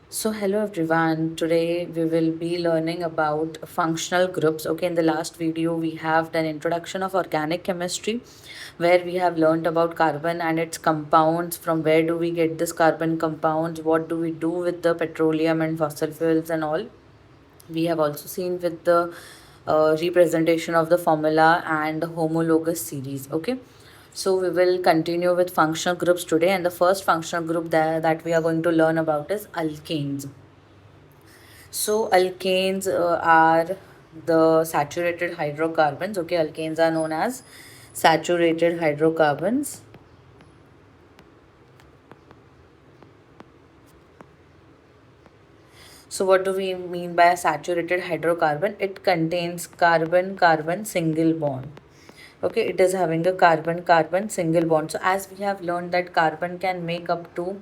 So hello everyone. Today we will be learning about functional groups. Okay, in the last video we have done introduction of organic chemistry where we have learned about carbon and its compounds, from where do we get this carbon compounds, what do we do with the petroleum and fossil fuels and all. We have also seen with the representation of the formula and homologous series. Okay, so we will continue with functional groups today, and the first functional group that we are going to learn about is alkanes. So alkanes are the saturated hydrocarbons. Okay, alkanes are known as saturated hydrocarbons. So what do we mean by a saturated hydrocarbon? It contains carbon-carbon single bond. Okay, it is having a carbon-carbon single bond. So as we have learned that carbon can make up to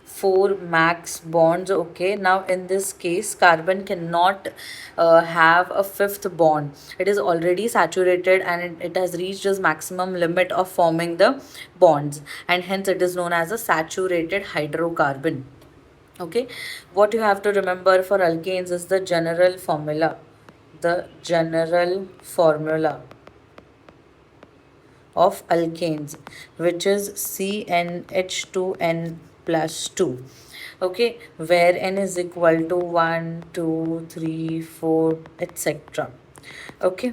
4 max bonds. Okay, now in this case carbon cannot have a fifth bond. It is already saturated and it has reached its maximum limit of forming the bonds, and hence it is known as a saturated hydrocarbon. Okay, what you have to remember for alkanes is the general formula. The general formula of alkanes, which is CnH2n plus 2. Okay, where n is equal to 1, 2, 3, 4, etc. Okay,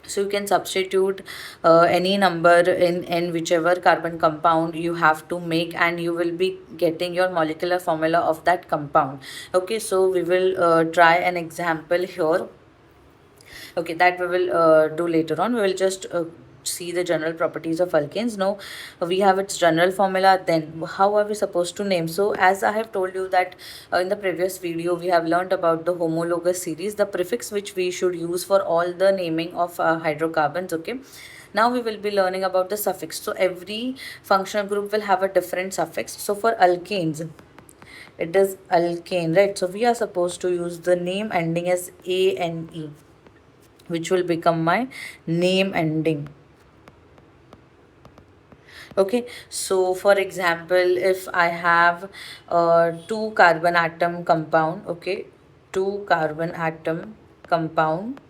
so you can substitute any number in whichever carbon compound you have to make, and you will be getting your molecular formula of that compound. Okay, so we will try an example here. Okay, that we will do later on. We will just see the general properties of alkanes. Now we have its general formula. Then how are we supposed to name? So as I have told you that in the previous video we have learned about the homologous series, the prefix which we should use for all the naming of hydrocarbons. Okay, now we will be learning about the suffix. So every functional group will have a different suffix. So for alkanes, it is alkane, right? So we are supposed to use the name ending as ane, which will become my name ending. Okay, so for example, if I have two carbon atom compound, okay, two carbon atom compound,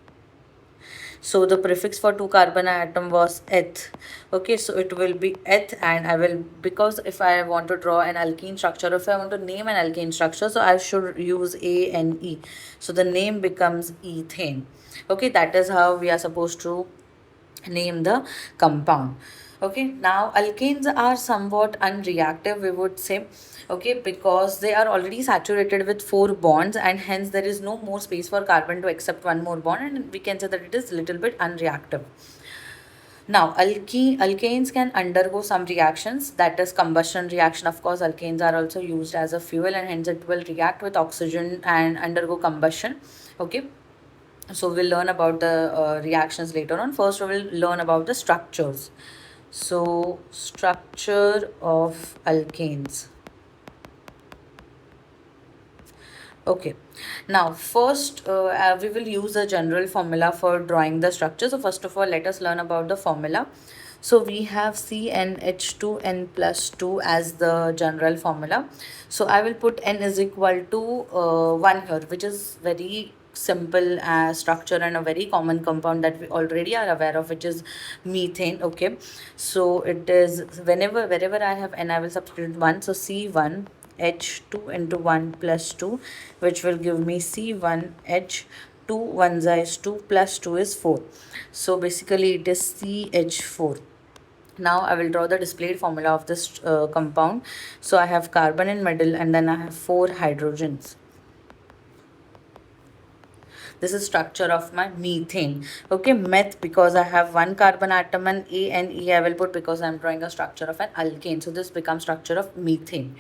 so the prefix for two carbon atom was eth. Okay, so it will be eth, and I will, because if I want to draw an alkene structure, if I want to name an alkene structure, so I should use ane. So the name becomes ethane. Okay, that is how we are supposed to name the compound. Okay, now alkanes are somewhat unreactive, we would say. Okay, because they are already saturated with 4 bonds, and hence there is no more space for carbon to accept one more bond, and we can say that it is little bit unreactive. Now, alkanes can undergo some reactions, that is combustion reaction. Of course, alkanes are also used as a fuel, and hence it will react with oxygen and undergo combustion. Okay, so we'll learn about the reactions later on. First, we will learn about the structures. So, structure of alkanes. Okay, now first we will use a general formula for drawing the structure. So first of all, let us learn about the formula. So we have CnH2n plus 2 as the general formula. So I will put n is equal to 1 here, which is very simple structure and a very common compound that we already are aware of, which is methane. Okay, so it is wherever I have n, I will substitute 1. So C1 H2 into 1 plus 2, which will give me C1 H2, 1 is 2 plus 2 is 4. So basically it is CH4. Now I will draw the displayed formula of this compound. So I have carbon in middle, and then I have 4 hydrogens. This is structure of my methane. Okay, meth, because I have one carbon atom, and A and E I will put because I am drawing a structure of an alkane. So this becomes structure of methane.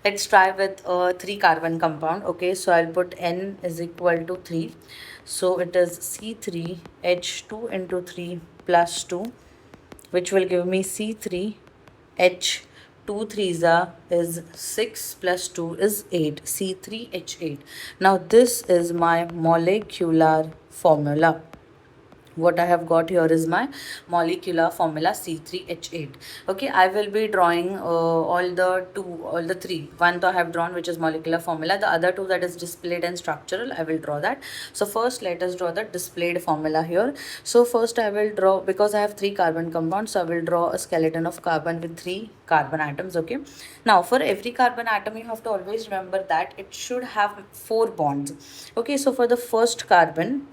Let's try with a 3 carbon compound. Okay, so I'll put N is equal to 3. So it is C3H2 into 3 plus 2, which will give me C3H. 2 3s is 6 plus 2 is 8. C3H8. Now this is my molecular formula. what I have got here is my molecular formula C3H8. Okay, I will be drawing all the three. One I have drawn, which is molecular formula. The other two, that is displayed and structural, I will draw that. So first let us draw the displayed formula here. So first I will draw, because I have three carbon compounds, so I will draw a skeleton of carbon with three carbon atoms. Okay, now for every carbon atom you have to always remember that it should have four bonds. Okay, so for the first carbon,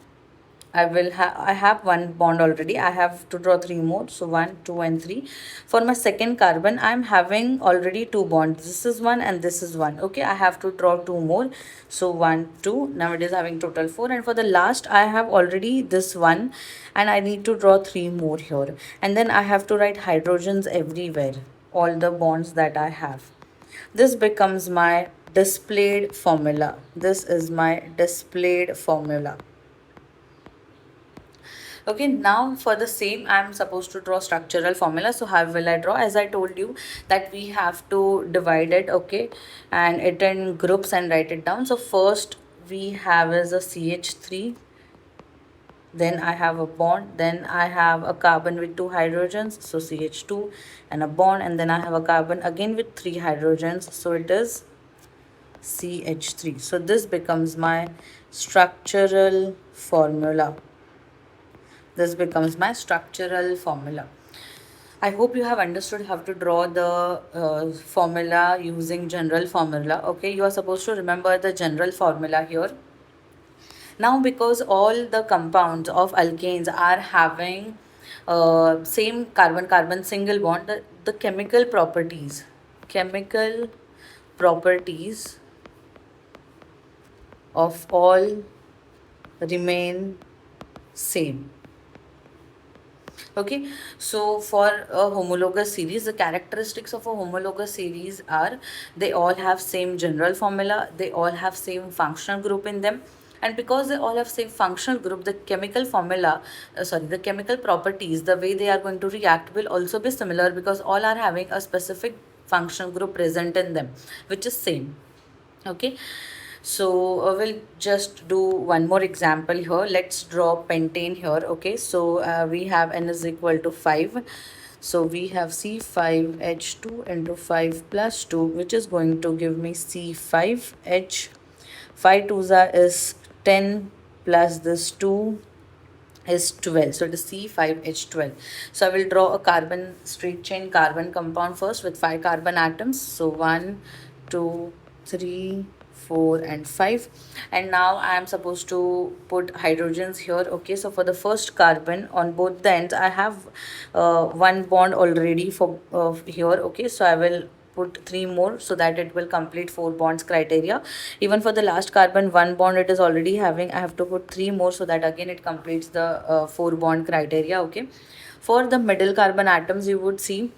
I have one bond already. I have to draw three more. So one, two, and three. For my second carbon, I'm having already two bonds. This is one and this is one. Okay, I have to draw two more. So one, two. Now it is having total four. And for the last, I have already this one, and I need to draw three more here. And then I have to write hydrogens everywhere. All the bonds that I have. This becomes my displayed formula. This is my displayed formula. Okay, now for the same, I'm supposed to draw structural formula. So how will I draw? As I told you that we have to divide it, okay, and it in groups and write it down. So first we have is a CH3, then I have a bond, then I have a carbon with two hydrogens, so CH2, and a bond, and then I have a carbon again with three hydrogens, so it is CH3. So this becomes my structural formula. This becomes my structural formula. I hope you have understood how to draw the formula using general formula. Okay, you are supposed to remember the general formula here. Now, because all the compounds of alkanes are having same carbon-carbon single bond, the chemical properties of all remain same. Okay, so for a homologous series, the characteristics of a homologous series are they all have same general formula, they all have same functional group in them, and because they all have same functional group, the chemical formula, the chemical properties, the way they are going to react will also be similar, because all are having a specific functional group present in them, which is same. Okay, so we'll just do one more example here. Let's draw pentane here. Okay, so we have n is equal to 5. So we have C5H2 into 5 plus 2, which is going to give me C5H. 5 2s is 10 plus this 2 is 12. So it is C5H12. So I will draw a carbon straight chain carbon compound first with 5 carbon atoms. So 1, 2, 3, 4 and 5, and now I am supposed to put hydrogens here. Okay, so for the first carbon on both the ends I have one bond already for here. Okay, so I will put three more so that it will complete four bonds criteria. Even for the last carbon, one bond it is already having, I have to put three more so that again it completes the four bond criteria. Okay, for the middle carbon atoms, you would see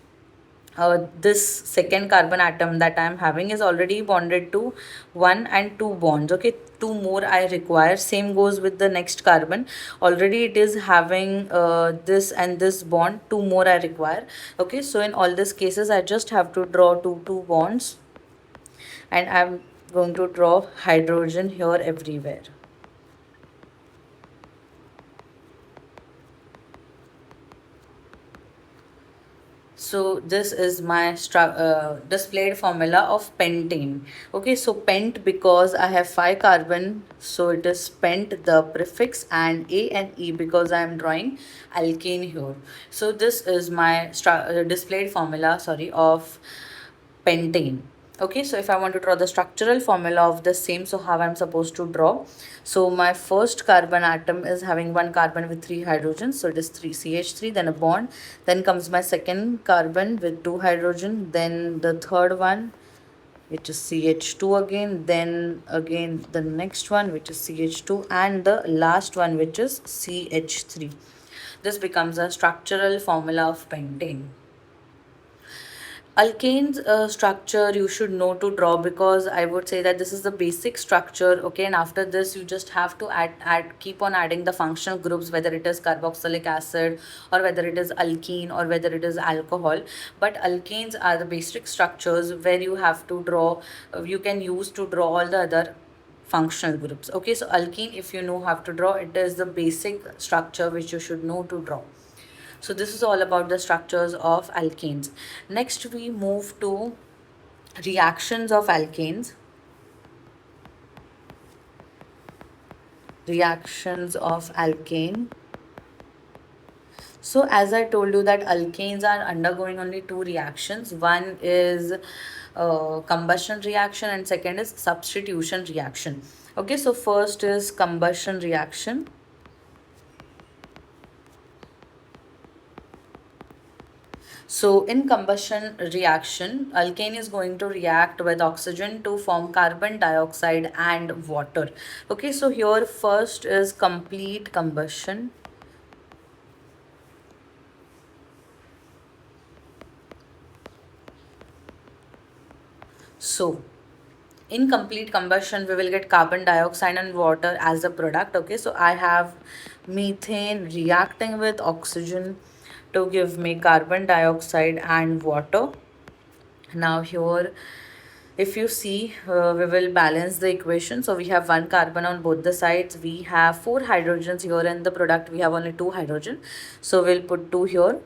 this second carbon atom that I am having is already bonded to 1 and 2 bonds. Okay, 2 more I require. Same goes with the next carbon. Already it is having this and this bond. 2 more I require. Okay, so in all these cases I just have to draw two bonds, and I am going to draw hydrogen here everywhere. So this is my displayed formula of pentane. Okay, so pent, because I have 5 carbon, so it is pent the prefix, and A and E because I am drawing alkane here. So this is my displayed formula of pentane. Okay, so if I want to draw the structural formula of the same, so how I'm supposed to draw? So my first carbon atom is having one carbon with 3 hydrogens, so it is 3CH3, then a bond. Then comes my second carbon with 2 hydrogen, then the third one, which is CH2 again, then again the next one, which is CH2, and the last one, which is CH3. This becomes a structural formula of pentane. Alkane's structure you should know to draw, because I would say that this is the basic structure. Okay, and after this you just have to keep on adding the functional groups, whether it is carboxylic acid or whether it is alkene or whether it is alcohol. But alkanes are the basic structures where you have to draw, you can use to draw all the other functional groups. Okay, so alkene, if you know how to draw, it is the basic structure which you should know to draw. So this is all about the structures of alkanes. Next we move to reactions of alkanes. Reactions of alkane. So as I told you that alkanes are undergoing only two reactions. One is combustion reaction and second is substitution reaction. Okay, so first is combustion reaction. So in combustion reaction, alkane is going to react with oxygen to form carbon dioxide and water. Okay, so here first is complete combustion. So in complete combustion, we will get carbon dioxide and water as a product. Okay, so I have methane reacting with oxygen to give me carbon dioxide and water. Now here, if you see, we will balance the equation. So we have one carbon on both the sides. We have four hydrogens here in the product. We have only two hydrogen. So we'll put two here.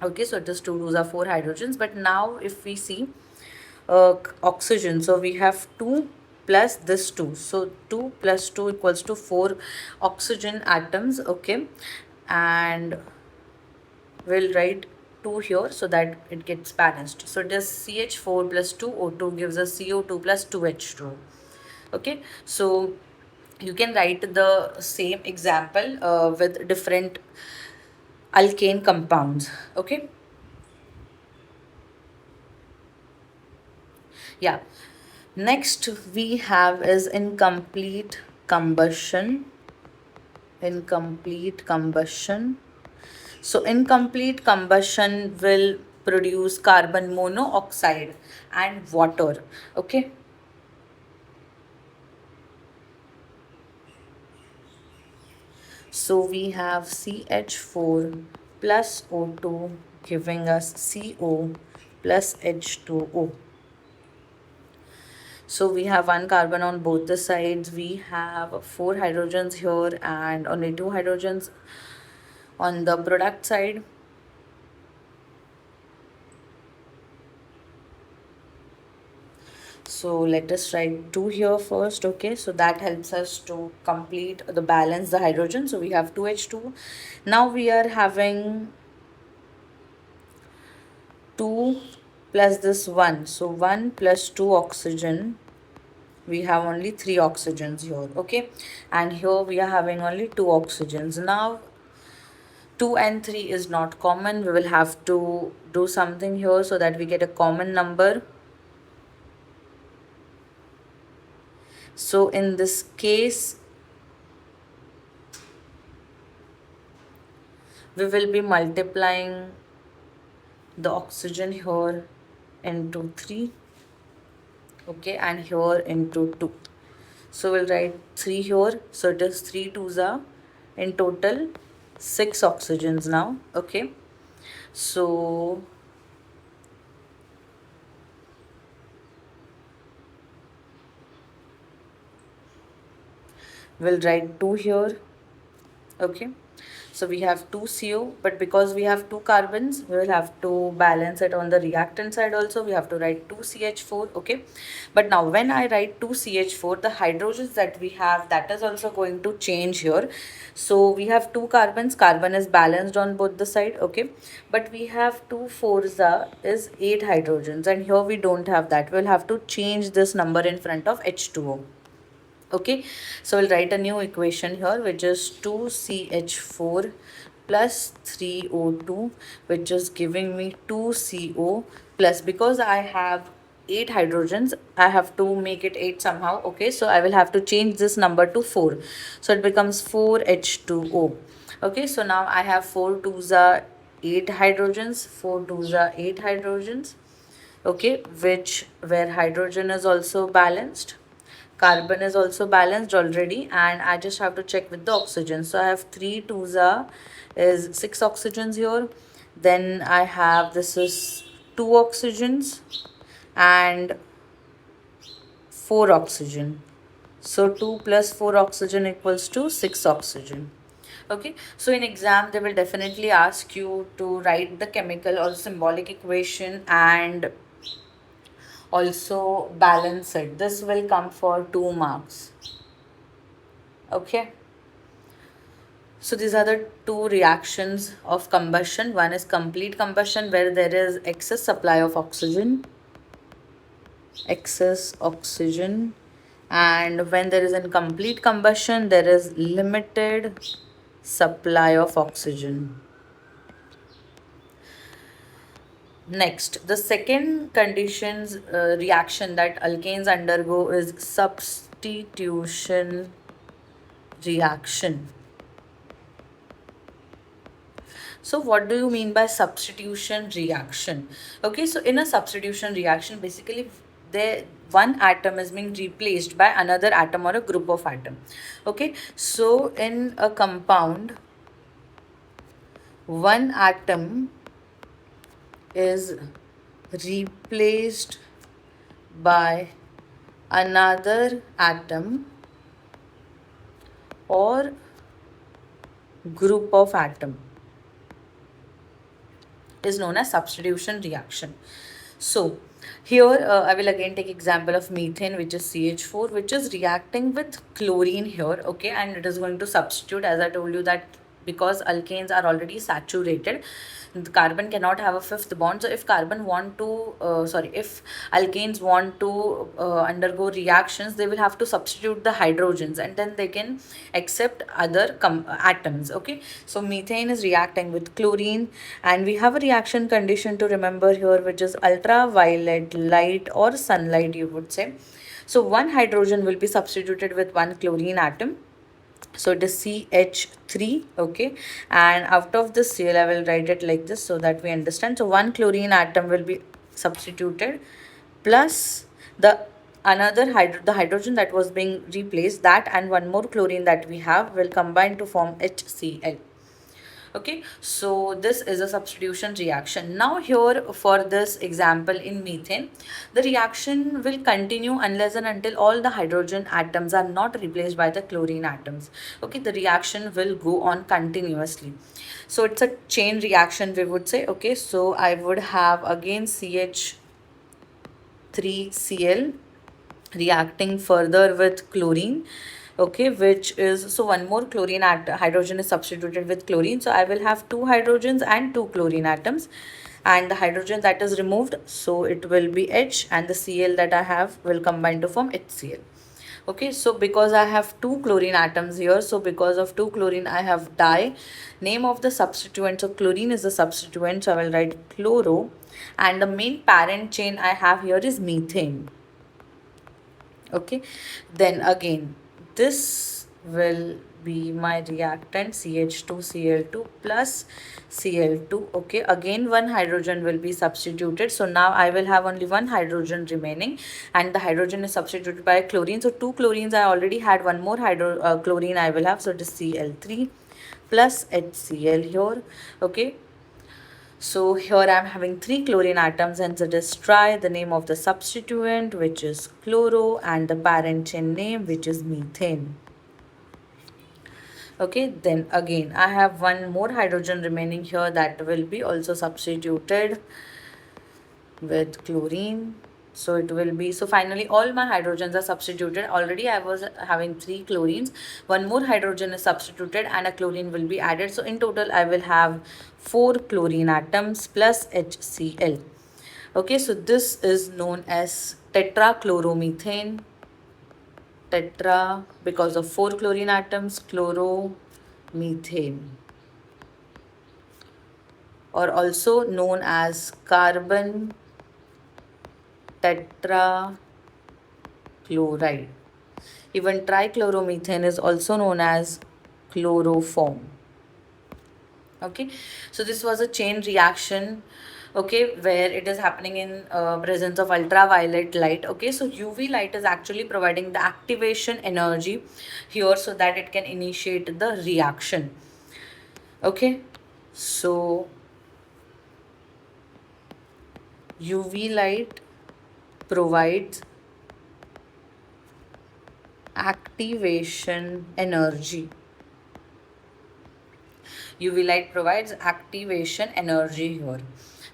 Okay, so it is two, those are four hydrogens. But now if we see oxygen, so we have 2 plus this 2, so 2 plus 2 equals to 4 oxygen atoms. Okay, and we'll write 2 here so that it gets balanced. So it is CH4 plus 2 O2 gives us CO2 plus 2H2. Okay, so you can write the same example with different alkane compounds. Okay, yeah. Next we have is incomplete combustion. Incomplete combustion. So incomplete combustion will produce carbon monoxide and water. Okay. So we have CH4 plus O2 giving us CO plus H2O. So we have one carbon on both the sides. We have four hydrogens here and only two hydrogens on the product side. So let us write 2 here first. Okay, so that helps us to complete the balance the hydrogen. So we have 2H2. Now we are having 2 plus this 1. So 1 plus 2 oxygen. We have only 3 oxygens here. Okay, and here we are having only 2 oxygens. Now 2 and 3 is not common. We will have to do something here so that we get a common number. So in this case, we will be multiplying the oxygen here into 3. Okay, and here into 2. So we'll write 3 here. So it is 3 twos are in total 6 oxygens now. Okay, so we'll write 2 here. Okay, so we have 2 CO, but because we have 2 carbons, we will have to balance it on the reactant side also. We have to write 2 CH4. Okay, but now when I write 2 CH4, the hydrogens that we have, that is also going to change here. So we have 2 carbons, carbon is balanced on both the side. Okay, but we have 2 fours is 8 hydrogens, and here we don't have that. We'll have to change this number in front of H2O. Okay, so we'll write a new equation here, which is 2CH4 plus 3O2, which is giving me 2CO plus, because I have 8 hydrogens, I have to make it 8 somehow. Okay, so I will have to change this number to 4, so it becomes 4H2O. Okay, so now I have 4 twos are 8 hydrogens, 4 twos are 8 hydrogens. Okay, which where hydrogen is also balanced, carbon is also balanced already, and I just have to check with the oxygen. So I have 3 twos are is 6 oxygens here. Then I have, this is 2 oxygens and 4 oxygen. So 2 plus 4 oxygen equals to 6 oxygen. Okay, so in exam they will definitely ask you to write the chemical or symbolic equation and also balance it. This will come for 2 marks. Okay, so these are the two reactions of combustion. One is complete combustion where there is excess supply of oxygen, and when there is incomplete combustion there is limited supply of oxygen. Next, the second conditions reaction that alkanes undergo is substitution reaction. So what do you mean by substitution reaction? Okay, so in a substitution reaction, basically there one atom is being replaced by another atom or a group of atom. Okay, so in a compound, one atom is replaced by another atom or group of atom is known as substitution reaction. So here I will again take example of methane, which is CH4, which is reacting with chlorine here, okay, and it is going to substitute, as I told you, that because alkanes are already saturated, the carbon cannot have a fifth bond. So if if alkanes want to undergo reactions, they will have to substitute the hydrogens and then they can accept other atoms. Okay, so methane is reacting with chlorine, and we have a reaction condition to remember here, which is ultraviolet light or sunlight, you would say. So one hydrogen will be substituted with one chlorine atom, so it is CH3. Okay, and out of this Cl I will write it like this so that we understand. So one chlorine atom will be substituted plus the the hydrogen that was being replaced, that and one more chlorine that we have will combine to form HCl. Okay, so this is a substitution reaction. Now here for this example in methane, the reaction will continue unless and until all the hydrogen atoms are not replaced by the chlorine atoms. Okay, the reaction will go on continuously. So it's a chain reaction, we would say. Okay, so I would have again CH3Cl reacting further with chlorine. Okay, which is, so one more chlorine hydrogen is substituted with chlorine, so I will have two hydrogens and two chlorine atoms, and the hydrogen that is removed, so it will be H, and the Cl that I have will combine to form HCl. Okay, so because I have two chlorine atoms here, so because of two chlorine I have di. Name of the substituent, so chlorine is the substituent, so I will write chloro, and the main parent chain I have here is methane. Okay, then again this will be my reactant CH2Cl2 plus Cl2. Okay, again one hydrogen will be substituted, so now I will have only one hydrogen remaining, and the hydrogen is substituted by chlorine. So two chlorines I already had, one more chlorine I will have, so it is Cl3 plus HCl here. Okay, so here I am having three chlorine atoms, and it is tri, the name of the substituent, which is chloro, and the parent chain name, which is methane. Okay, then again I have one more hydrogen remaining here, that will be also substituted with chlorine. So it will be, so finally all my hydrogens are substituted. Already I was having three chlorines, one more hydrogen is substituted and a chlorine will be added. So in total I will have four chlorine atoms plus HCl. Okay, so this is known as tetrachloromethane. Tetra because of four chlorine atoms, chloromethane, or also known as carbon tetrachloride. Even trichloromethane is also known as chloroform. Okay, so this was a chain reaction, okay, where it is happening in presence of ultraviolet light. Okay, so UV light is actually providing the activation energy here so that it can initiate the reaction. Okay, so UV light provides activation energy. UV light provides activation energy here,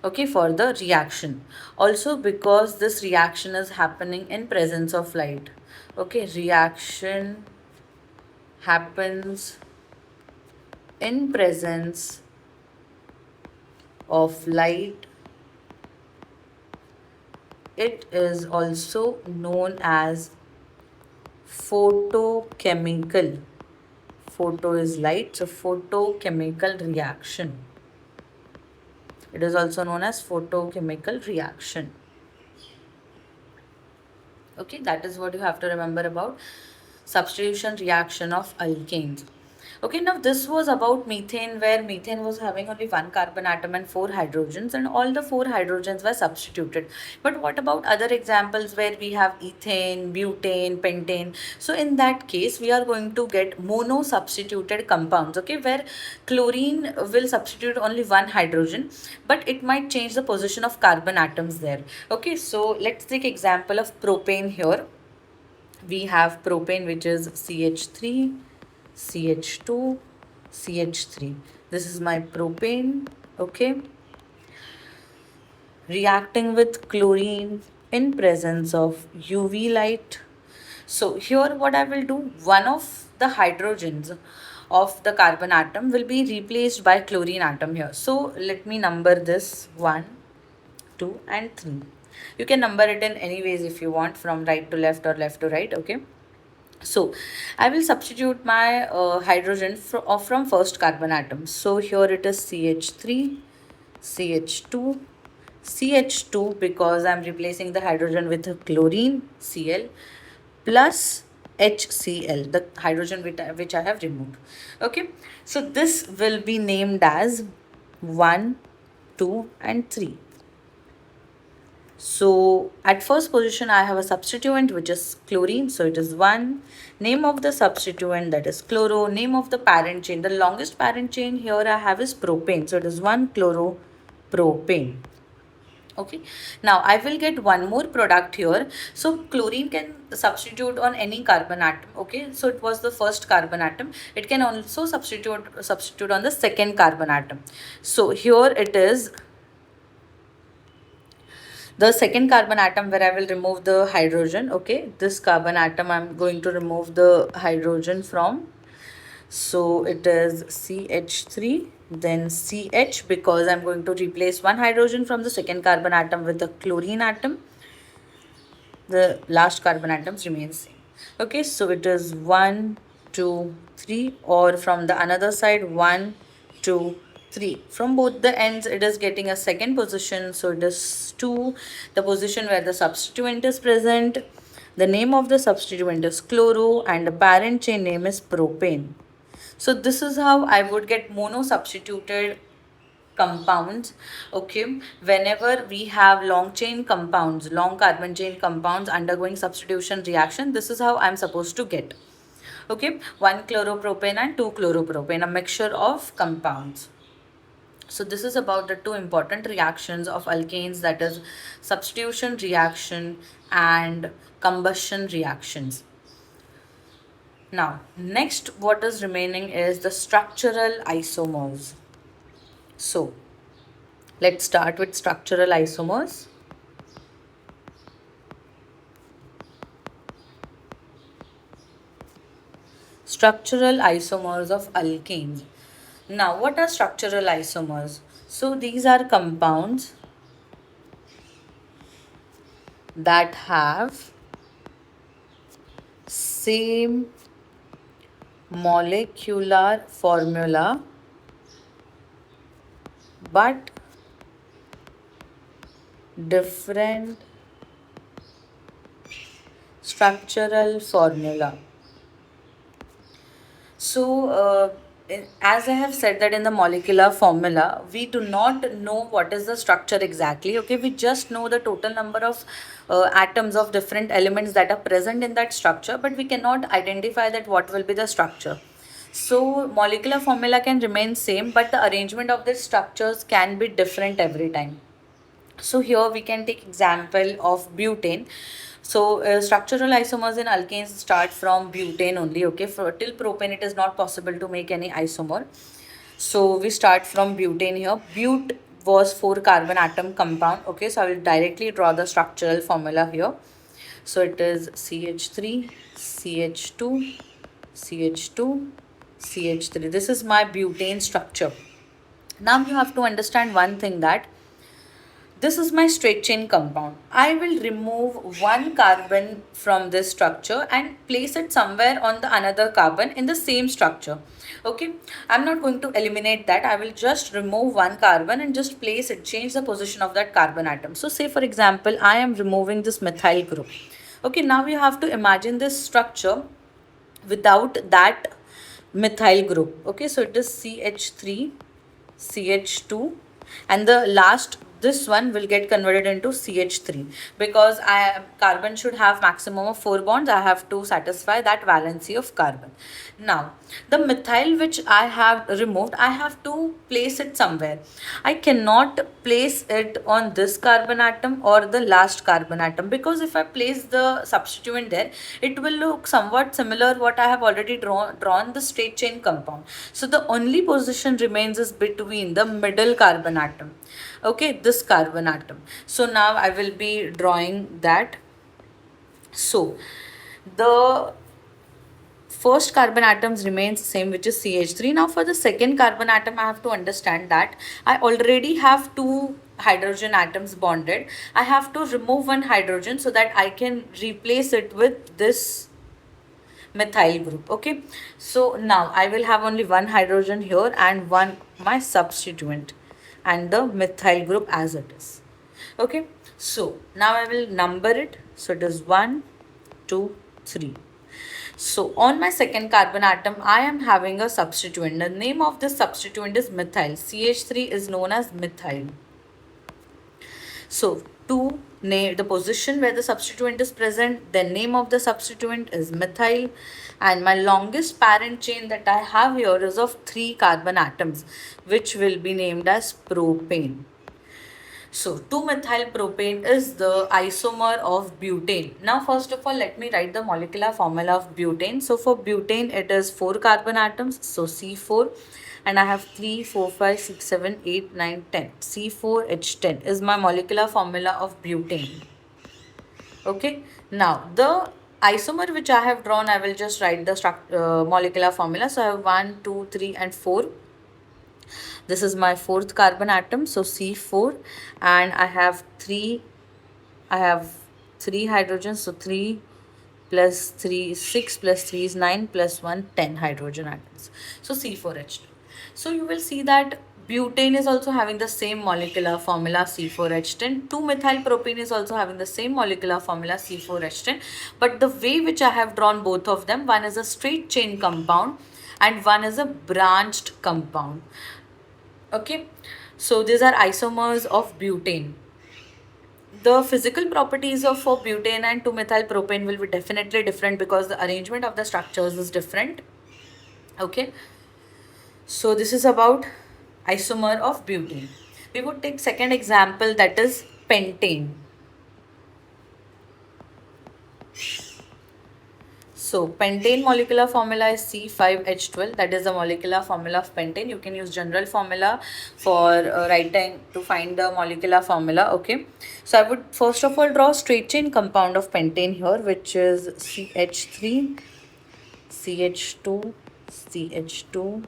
okay, for the reaction. Also, because this reaction is happening in presence of light, okay, reaction happens in presence of light. It is also known as photochemical. Photo is light, so photochemical reaction. It is also known as photochemical reaction. Okay, that is what you have to remember about substitution reaction of alkanes. Okay, now this was about methane, where methane was having only one carbon atom and four hydrogens, and all the four hydrogens were substituted. But what about other examples where we have ethane, butane, pentane? So in that case, we are going to get mono substituted compounds, okay, where chlorine will substitute only one hydrogen, but it might change the position of carbon atoms there. Okay, so let's take example of propane here. We have propane, which is CH3, CH2, CH3. This is my propane, okay, reacting with chlorine in presence of UV light. So here what I will do, one of the hydrogens of the carbon atom will be replaced by chlorine atom here. So let me number this 1, 2 and 3. You can number it in any ways if you want, from right to left or left to right, okay. So I will substitute my hydrogen from first carbon atom. So here it is CH3, CH2, CH2, because I'm replacing the hydrogen with a chlorine, Cl, plus HCl, the hydrogen which I have removed. Okay, so this will be named as 1, 2 and 3. So at first position I have a substituent which is chlorine, so it is 1. Name of the substituent, that is chloro. Name of the parent chain, the longest parent chain here I have is propane, so it is 1-chloropropane. Okay, now I will get one more product here. So chlorine can substitute on any carbon atom, okay, so it was the first carbon atom. It can also substitute on the second carbon atom. So here it is the second carbon atom where I will remove the hydrogen. Okay, this carbon atom I'm going to remove the hydrogen from. So it is CH3, then CH, because I'm going to replace one hydrogen from the second carbon atom with the chlorine atom. The last carbon atoms remain same. Okay, so it is 1, 2, 3, or from the another side 1, 2, 3. From both the ends it is getting a second position, so it is 2, the position where the substituent is present. The name of the substituent is chloro and the parent chain name is propane. So this is how I would get mono substituted compounds, okay, whenever we have long chain compounds, long carbon chain compounds undergoing substitution reaction. This is how I'm supposed to get, okay, 1-chloropropane and 2-chloropropane, a mixture of compounds. So this is about the two important reactions of alkanes, that is substitution reaction and combustion reactions. Now next what is remaining is the structural isomers. So let's start with structural isomers. Structural isomers of alkanes. Now, what are structural isomers? So these are compounds that have same molecular formula but different structural formula. So as I have said that in the molecular formula, we do not know what is the structure exactly. Okay, we just know the total number of atoms of different elements that are present in that structure, but we cannot identify that what will be the structure. So molecular formula can remain same, but the arrangement of the structures can be different every time. So here we can take example of butane. So structural isomers in alkanes start from butane only. Okay, for till propane it is not possible to make any isomer. So we start from butane here. But was 4 carbon atom compound. Okay, so I will directly draw the structural formula here. So it is CH3, CH2, CH2, CH3. This is my butane structure. Now you have to understand one thing, that this is my straight chain compound. I will remove one carbon from this structure and place it somewhere on the another carbon in the same structure. Okay, I'm not going to eliminate that. I will just remove one carbon and just place it, change the position of that carbon atom. So say for example, I am removing this methyl group. Okay, now you have to imagine this structure without that methyl group. Okay, so it is CH3, CH2, and the last, this one will get converted into CH3, because carbon should have maximum of 4 bonds. I have to satisfy that valency of carbon. Now the methyl which I have removed, I have to place it somewhere. I cannot place it on this carbon atom or the last carbon atom, because if I place the substituent there, it will look somewhat similar what I have already drawn the straight chain compound. So the only position remains is between the middle carbon atom. Okay, this carbon atom. So now I will be drawing that. So the first carbon atoms remains same, which is CH3. Now for the second carbon atom, I have to understand that I already have 2 hydrogen atoms bonded. I have to remove one hydrogen so that I can replace it with this methyl group. Okay, so now I will have only one hydrogen here and one my substituent and the methyl group as it is. Okay, so now I will number it. So it is 1, 2, 3. So on my second carbon atom, I am having a substituent. The name of this substituent is methyl. CH3 is known as methyl. So to name the position where the substituent is present, the name of the substituent is methyl, and my longest parent chain that I have here is of 3 carbon atoms, which will be named as propane. So 2-methyl propane is the isomer of butane. Now first of all, let me write the molecular formula of butane. So for butane, it is 4 carbon atoms, so C4, and I have 3, 4, 5, 6, 7, 8, 9, 10. C4H10 is my molecular formula of butane. Okay, now the isomer which I have drawn, I will just write the molecular formula. So I have 1, 2, 3 and 4. This is my 4th carbon atom, so C4, and I have 3 hydrogens, so 3 plus 3 is 6 plus 3 is 9 plus 1 10 hydrogen atoms, so C4H2. So you will see that butane is also having the same molecular formula C4H10. 2-methyl propane is also having the same molecular formula C4H10, but the way which I have drawn both of them, one is a straight chain compound and one is a branched compound. Okay, so these are isomers of butane. The physical properties of for butane and 2-methyl propane will be definitely different because the arrangement of the structures is different. Okay, so this is about isomer of butane. We would take second example, that is pentane. So pentane molecular formula is C5H12. That is the molecular formula of pentane. You can use general formula for writing to find the molecular formula. Okay. So I would first of all draw straight chain compound of pentane here, which is CH3, CH2, CH2,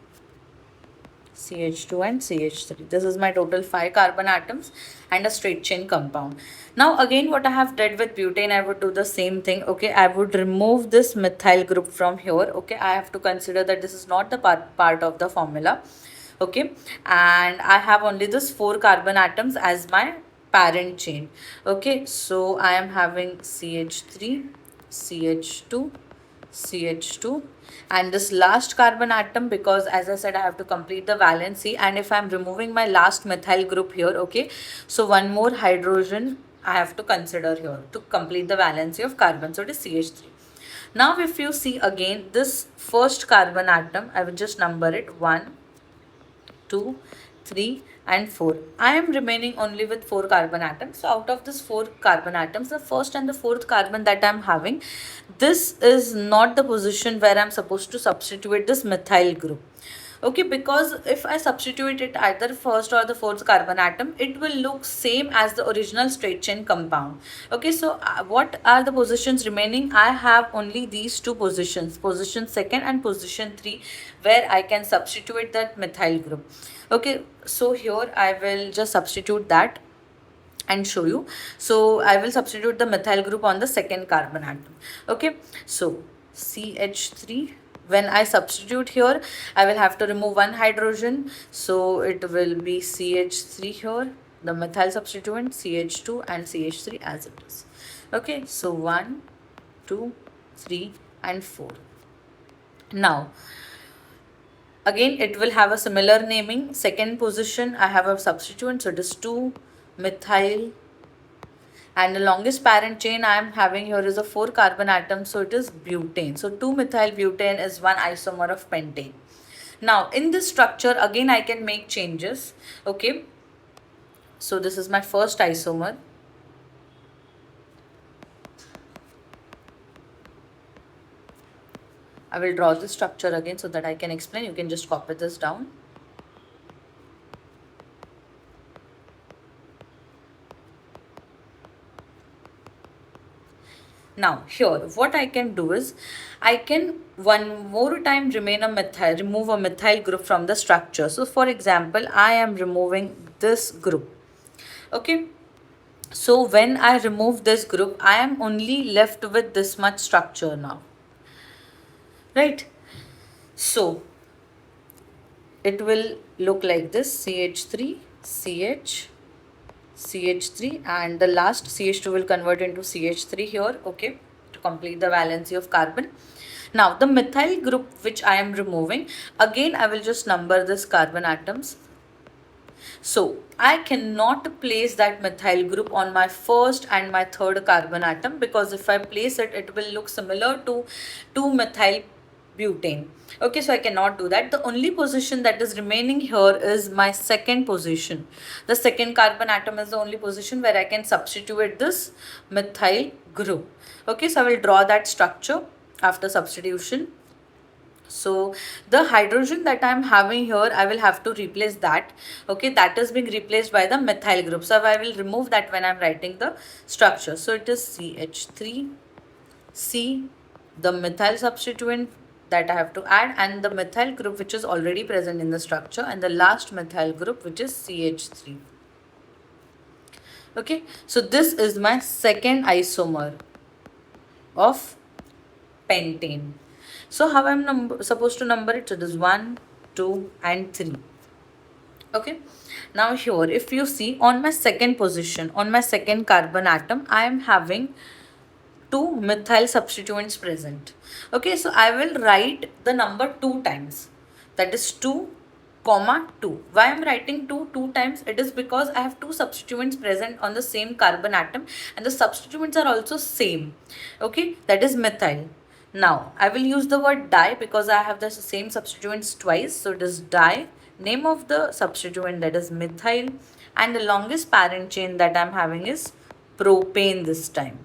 CH2 and CH3. This is my total 5 carbon atoms and a straight chain compound. Now again what I have did with butane, I would do the same thing. Okay, I would remove this methyl group from here. Okay, I have to consider that this is not the part of the formula. Okay, and I have only this 4 carbon atoms as my parent chain. Okay, so I am having CH3, CH2, CH2, and this last carbon atom, because as I said I have to complete the valency, and if I am removing my last methyl group here, okay, so one more hydrogen I have to consider here to complete the valency of carbon, so it is CH3. Now if you see again this first carbon atom, I will just number it 1, 2, 3 and 4. I am remaining only with 4 carbon atoms. So out of this 4 carbon atoms, the first and the fourth carbon that I am having, this is not the position where I am supposed to substitute this methyl group. Okay, because if I substitute it either first or the fourth carbon atom, it will look same as the original straight chain compound. Okay, so what are the positions remaining? I have only these two positions, position second and position 3, where I can substitute that methyl group. Okay, so here I will just substitute that and show you. So I will substitute the methyl group on the second carbon atom. Okay, so CH3. When I substitute here, I will have to remove one hydrogen, so it will be CH3 here, the methyl substituent, CH2 and CH3 as it is. Okay, so 1, 2, 3 and 4. Now again it will have a similar naming. Second position I have a substituent, so it is 2 methyl, and the longest parent chain I am having here is a 4 carbon atom, so it is butane. So 2 methyl butane is one isomer of pentane. Now in this structure again I can make changes. Okay, so this is my first isomer. I will draw the structure again so that I can explain. You can just copy this down. Now here what I can do is I can one more time remove a methyl group from the structure. So for example, I am removing this group. Okay, so when I remove this group, I am only left with this much structure now, right? So it will look like this: CH3, CH, CH3, and the last CH2 will convert into CH3 here, okay, to complete the valency of carbon. Now the methyl group which I am removing, again I will just number this carbon atoms. So I cannot place that methyl group on my first and my third carbon atom, because if I place it, it will look similar to 2-methyl butane. Okay, so I cannot do that. The only position that is remaining here is my second position. The second carbon atom is the only position where I can substitute this methyl group. Okay, so I will draw that structure after substitution. So the hydrogen that I am having here, I will have to replace that. Okay, that is being replaced by the methyl group. So I will remove that when I am writing the structure. So it is CH3, C, the methyl substituent that I have to add, and the methyl group which is already present in the structure, and the last methyl group which is CH3. Okay, so this is my second isomer of pentane. So how I am supposed to number it? So it is 1, 2 and 3. Okay, now here if you see on my second position, on my second carbon atom, I am having 2 methyl substituents present. Okay, so I will write the number 2 times, that is 2, 2. Why I am writing 2 times? It is because I have 2 substituents present on the same carbon atom, and the substituents are also same. Okay, that is methyl. Now I will use the word di because I have the same substituents twice, so it is di. Name of the substituent, that is methyl, and the longest parent chain that I am having is propane this time.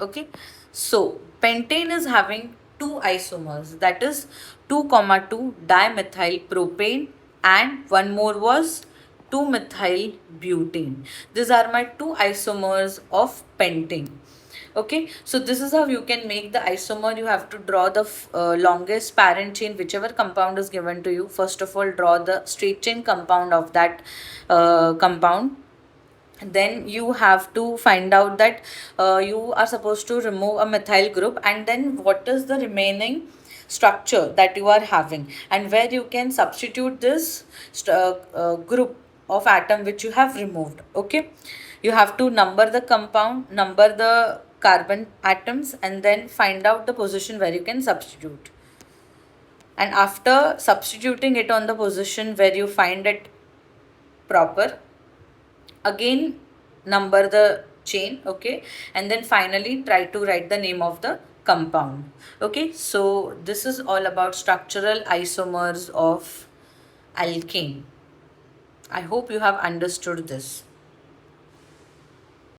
Okay, so pentane is having 2 isomers, that is 2,2 dimethyl propane, and one more was 2-methyl butane. These are my 2 isomers of pentane. Okay, so this is how you can make the isomer. You have to draw the longest parent chain, whichever compound is given to you. First of all, draw the straight chain compound of that compound. Then you have to find out that you are supposed to remove a methyl group, and then what is the remaining structure that you are having, and where you can substitute this group of atom which you have removed. Okay, you have to number the compound, number the carbon atoms, and then find out the position where you can substitute. And after substituting it on the position where you find it proper, again number the chain. Okay, and then finally try to write the name of the compound. Okay, so this is all about structural isomers of alkane. I hope you have understood this.